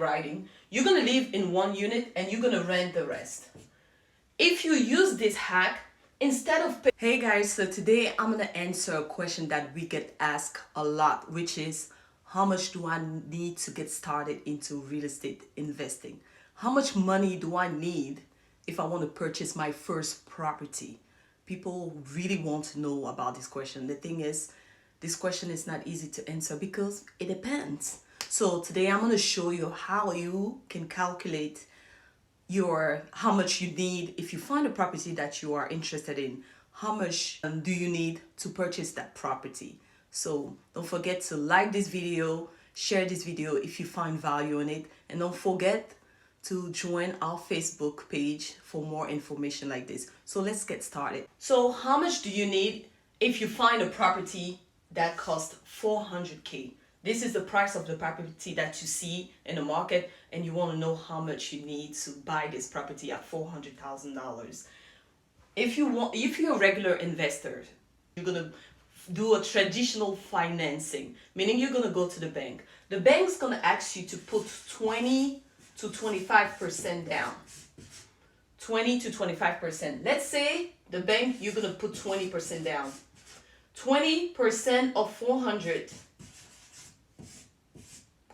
writing, you're gonna live in one unit and you're gonna rent the rest. If you use this hack, instead of Hey guys, so today I'm gonna answer a question that we get asked a lot, which is how much do I need to get started into real estate investing? How much money do I need if I want to purchase my first property? People really want to know about this question. The thing is, this question is not easy to answer because it depends. So today I'm going to show you how you can calculate how much you need if you find a property that you are interested in. How much do you need to purchase that property? So don't forget to like this video, share this video if you find value in it, and don't forget to join our Facebook page for more information like this. So let's get started. So how much do you need if you find a property that costs 400K? This is the price of the property that you see in the market, and you want to know how much you need to buy this property at $400,000. If you're a regular investor, you're gonna do a traditional financing, meaning you're gonna go to the bank. The bank's gonna ask you to put 20 to 25% down. 20 to 25%. Let's say the bank, you're gonna put 20% down. 20% of 400.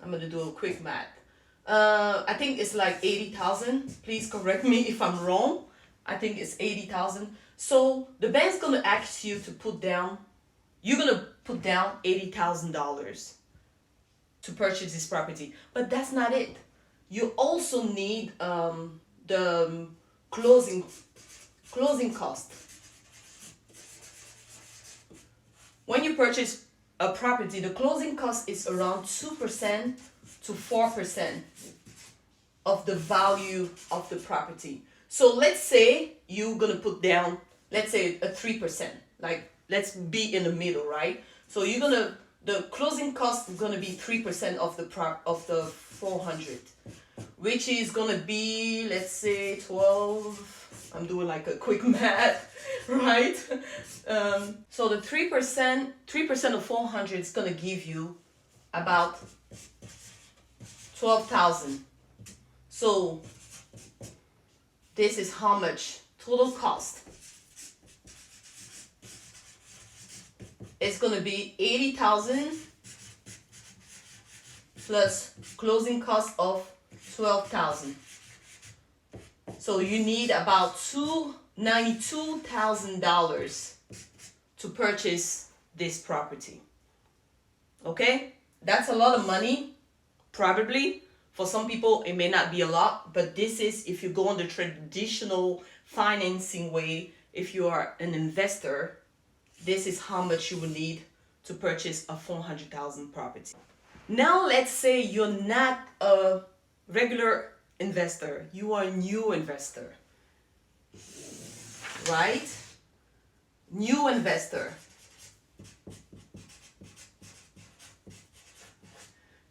I'm gonna do a quick math. I think it's like 80,000. Please correct me if I'm wrong. I think it's 80,000. So the bank's gonna ask you to put down. You're gonna put down $80,000 to purchase this property. But that's not it. You also need the closing cost. When you purchase a property, the closing cost is around 2% to 4% of the value of the property. So let's say you're gonna put down, let's say a 3%. Like, let's be in the middle, right? So the closing cost is gonna be 3% of the 400, which is gonna be, let's say 12. I'm doing like a quick math, right? So the 3% of 400 is gonna give you about 12,000. So this is how much total cost. It's gonna be 80,000 plus closing cost of 12,000. So you need about $92,000 to purchase this property. Okay? That's a lot of money, probably. For some people, it may not be a lot, but this is if you go on the traditional financing way. If you are an investor, this is how much you will need to purchase a 400,000 property. Now, let's say you're not a regular investor, you are a new investor, right? New investor.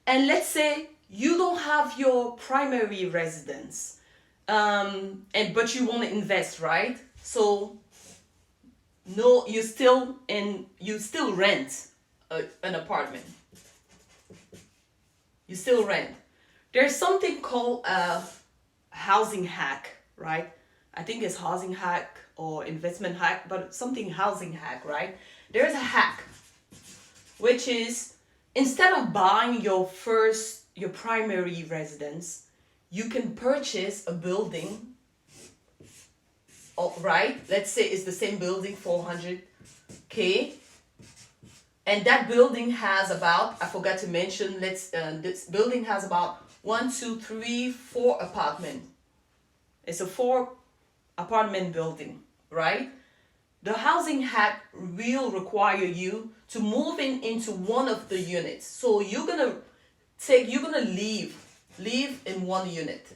And let's say you don't have your primary residence, but you want to invest, right? So no, you still rent an apartment. You still rent. There's something called a housing hack, right? I think it's housing hack or investment hack, but something housing hack, right? There's a hack, which is instead of buying your primary residence, you can purchase a building, right? Let's say it's the same building, 400K. And that building has about, I forgot to mention, this building has about 1, 2, 3, 4 apartments. It's a 4-apartment building, right? The housing hack will require you to move into one of the units. So you're gonna live in one unit.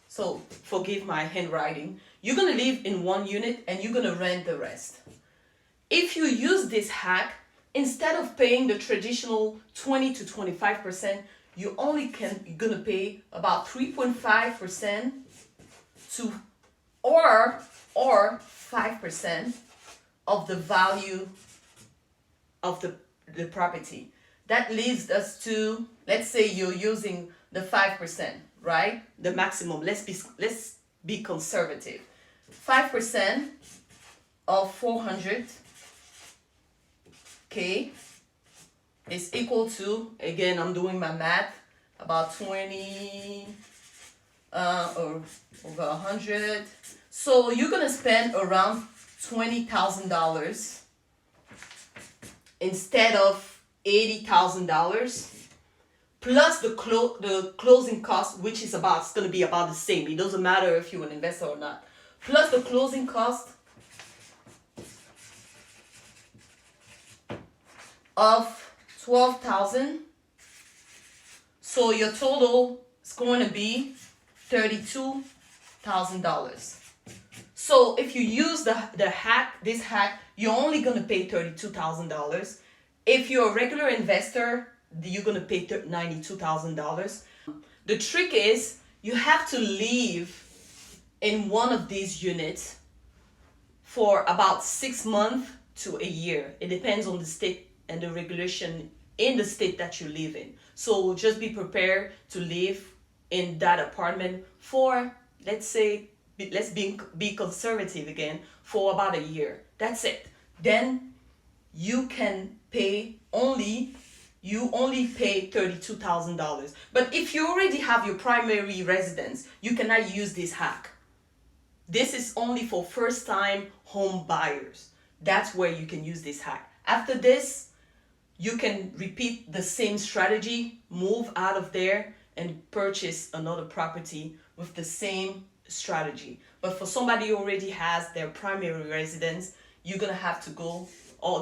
So forgive my handwriting. You're gonna live in one unit and you're gonna rent the rest. If you use this hack, instead of paying the traditional 20 to 25%, you're gonna pay about 3.5% to or 5% of the value of the property. That leads us to, let's say you're using the 5%, right? The maximum. Let's be conservative. 5% of 400K is equal to, again, I'm doing my math, about 20 or over 100. So you're gonna spend around $20,000 instead of $80,000, plus the closing cost, which is it's gonna be about the same. It doesn't matter if you're an investor or not. Plus the closing cost of 12,000. So your total is going to be $32,000. So if you use this hack, you're only going to pay $32,000. If you're a regular investor, you're going to pay $92,000. The trick is you have to live in one of these units for about 6 months to a year. It depends on the state and the regulation in the state that you live in. So just be prepared to live in that apartment for, let's say, let's be conservative again, for about a year. That's it. Then you can pay you only pay $32,000. But if you already have your primary residence, you cannot use this hack. This is only for first-time home buyers. That's where you can use this hack. After this, you can repeat the same strategy, move out of there and purchase another property with the same strategy. But for somebody who already has their primary residence, you're gonna have to go,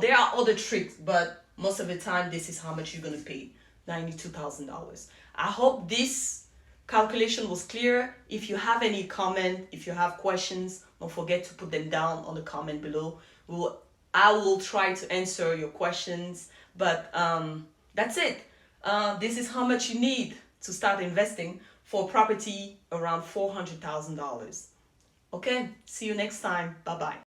there are other tricks, but most of the time this is how much you're gonna pay, $92,000. I hope this calculation was clear. If you have any comment, if you have questions, don't forget to put them down on the comment below. I will try to answer your questions, but that's it. This is how much you need to start investing for property around $400,000. Okay, see you next time. Bye-bye.